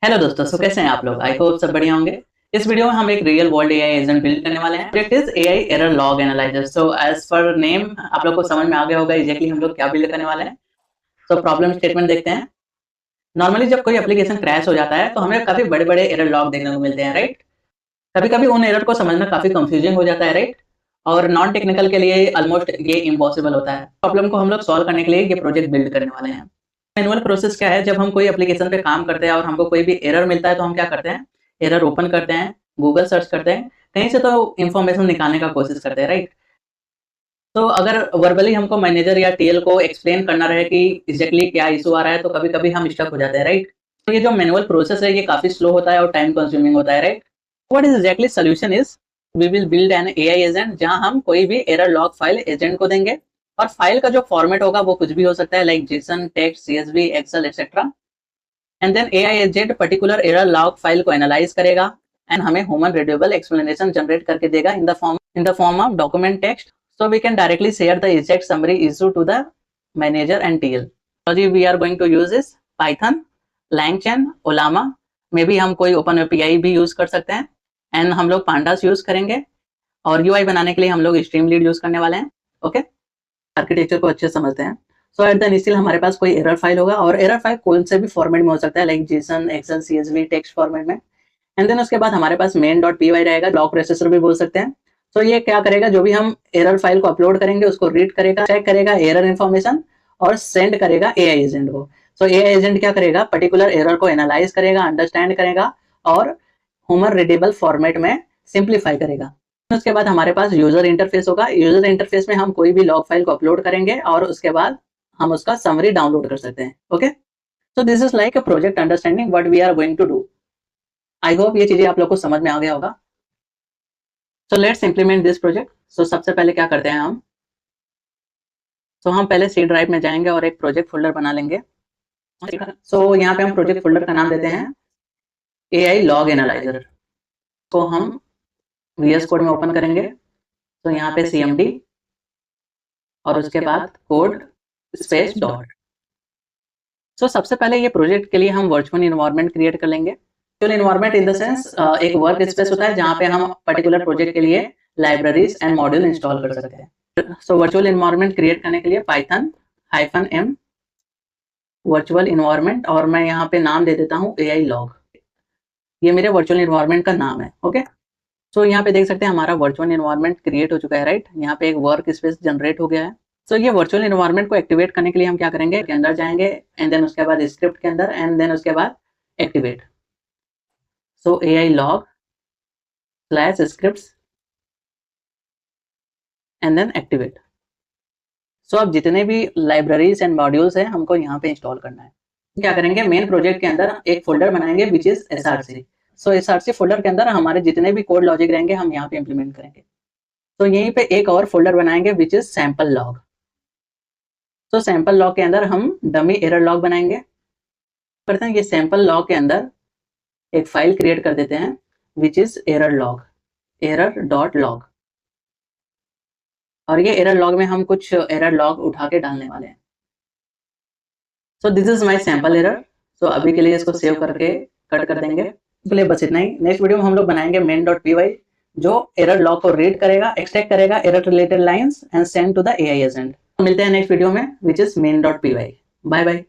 Hello दोस्तों, सो कैसे हैं आप लोग। आई होप सब बढ़िया होंगे। इस वीडियो में हम एक real world AI agent build करने वाले हैं। Project is AI error log analyser. So as per name आप लोग को समझ में आ गया होगा एग्जैक्टली हम लोग क्या बिल्ड करने वाले हैं। सो प्रॉब्लम स्टेटमेंट देखते हैं। नॉर्मली जब कोई एप्लीकेशन क्रैश हो जाता है तो हमें काफी बड़े बड़े एरर लॉग देखने को मिलते हैं, राइट। कभी कभी उन एरर को समझना काफी कंफ्यूजिंग हो जाता है, राइट। और नॉन टेक्निकल के लिए ऑलमोस्ट ये इम्पॉसिबल होता है। प्रॉब्लम को हम लोग सॉल्व करने के लिए ये प्रोजेक्ट बिल्ड करने वाले हैं। मैनुअल प्रोसेस क्या है, जब हम कोई एप्लीकेशन पे काम करते हैं और हमको कोई भी एरर मिलता है तो हम क्या करते हैं, एरर ओपन करते हैं, गूगल सर्च करते हैं, कहीं से तो इंफॉर्मेशन निकालने का कोशिश करते हैं, राइट। तो अगर वर्बली हमको मैनेजर या टीएल को एक्सप्लेन करना रहे कि एग्जैक्टली क्या इशू आ रहा है तो कभी कभी हम स्टक हो जाते हैं, राइट। तो ये जो मैनुअल प्रोसेस है ये काफी स्लो होता है और टाइम कंज्यूमिंग होता है, right. What is exactly solution is, we will build an AI agent जहां हम कोई भी एरर लॉग फाइल एजेंट को देंगे और फाइल का जो फॉर्मेट होगा वो कुछ भी हो सकता है, like JSON, text, CSV, Excel etcetera. And then AI agent particular error log file को एनालाइज करेगा एंड हमें ह्यूमन रीडेबल एक्सप्लेनेशन जनरेट करके देगा in the form of document text, so we can directly share the exact summary issue to the manager and TL. Technology we are going to use is Python, LangChain, Ollama, मे भी हम कोई open API भी use कर सकते हैं and हम लोग pandas use करेंगे और यूआई बनाने के लिए हम लोग स्ट्रीमलीड यूज करने वाले हैं। ओके, आर्किटेक्चर को अच्छे से समझते हैं। सो एट द इनिशियल हमारे पास कोई एरर फाइल होगा और एरर फाइल कौन से भी फॉर्मेट में हो सकता है, like JSON, Excel, CSV, text format में। एंड देन उसके बाद हमारे पास मेन डॉट पीवाई रहेगा, ब्लॉक प्रोसेसर भी बोल सकते हैं। तो ये क्या करेगा, जो भी हम एरर फाइल को अपलोड करेंगे उसको रीड करेगा, चेक करेगा एरर इन्फॉर्मेशन और सेंड करेगा एआई एजेंट को। सो एआई एजेंट क्या करेगा, पर्टिकुलर एरर को एनालाइज करेगा, अंडरस्टैंड करेगा और ह्यूमन रीडेबल फॉर्मेट में सिंप्लीफाई करेगा। उसके बाद हमारे पास यूजर इंटरफेस होगा। यूजर इंटरफेस में हम कोई भी लॉग फाइल को अपलोड करेंगे और उसके बाद हम उसका समरी डाउनलोड कर सकते हैं। Okay, so this is like a project understanding what we are going to do. I hope ये चीजें आप लोग को समझ में आ गया होगा। So let's implement this project. So सबसे पहले क्या करते हैं हम, हम पहले सी ड्राइव में जाएंगे और एक प्रोजेक्ट फोल्डर बना लेंगे। यहाँ पे हम प्रोजेक्ट फोल्डर का नाम देते हैं एआई लॉग एनालाइजर। तो हम वीएस कोड में ओपन करेंगे, तो यहाँ पे सीएमडी और उसके बाद कोड स्पेस डॉट। सबसे पहले ये प्रोजेक्ट के लिए हम वर्चुअल इन्वायरमेंट क्रिएट कर लेंगे। Virtual environment in the sense एक वर्क स्पेस होता है जहाँ पे हम पर्टिकुलर प्रोजेक्ट के लिए लाइब्रेरीज एंड मॉड्यूल इंस्टॉल कर सकते हैं। वर्चुअल इन्वायरमेंट क्रिएट करने के लिए पाइथन -m वर्चुअल इन्वायरमेंट और मैं यहाँ पे नाम दे देता हूँ एआई लॉग। ये मेरे वर्चुअल इन्वायरमेंट का नाम है। ओके, यहाँ पे देख सकते हैं हमारा वर्चुअल इन्वायरमेंट क्रिएट हो चुका है, राइट। यहाँ पे एक वर्क स्पेस जनरेट हो गया है। ये वर्चुअल इन्वायरमेंट को एक्टिवेट करने के लिए हम क्या करेंगे, के अंदर जाएंगे एंड देन उसके बाद स्क्रिप्ट के अंदर एंड देन उसके बाद एक्टिवेट। AI log /scripts and then activate. अब जितने भी लाइब्रेरीज एंड मॉड्यूल्स हैं हमको यहाँ पे इंस्टॉल करना है। क्या करेंगे, मेन प्रोजेक्ट के अंदर एक फोल्डर बनाएंगे which is SRC। SRC folder के अंदर हमारे जितने भी कोड लॉजिक रहेंगे हम यहाँ पे इंप्लीमेंट करेंगे। यहीं पे एक और फोल्डर बनाएंगे which is sample log. Sample log के अंदर हम डमी एरर लॉग बनाएंगे। करते हैं ये सैंपल लॉग के अंदर एक फाइल क्रिएट कर देते हैं which is error log, error.log। और ये एरर लॉग में हम कुछ एरर लॉग उठा के डालने वाले हैं। This is my sample error. अभी के लिए इसको सेव करके कट कर देंगे। तो लिए बस इतना ही। नेक्स्ट वीडियो में हम लोग बनाएंगे main.py जो एरर लॉग को रीड करेगा, एक्सट्रैक्ट करेगा error related lines and send to the AI agent. मिलते हैं नेक्स्ट वीडियो में which is main.py। Bye bye.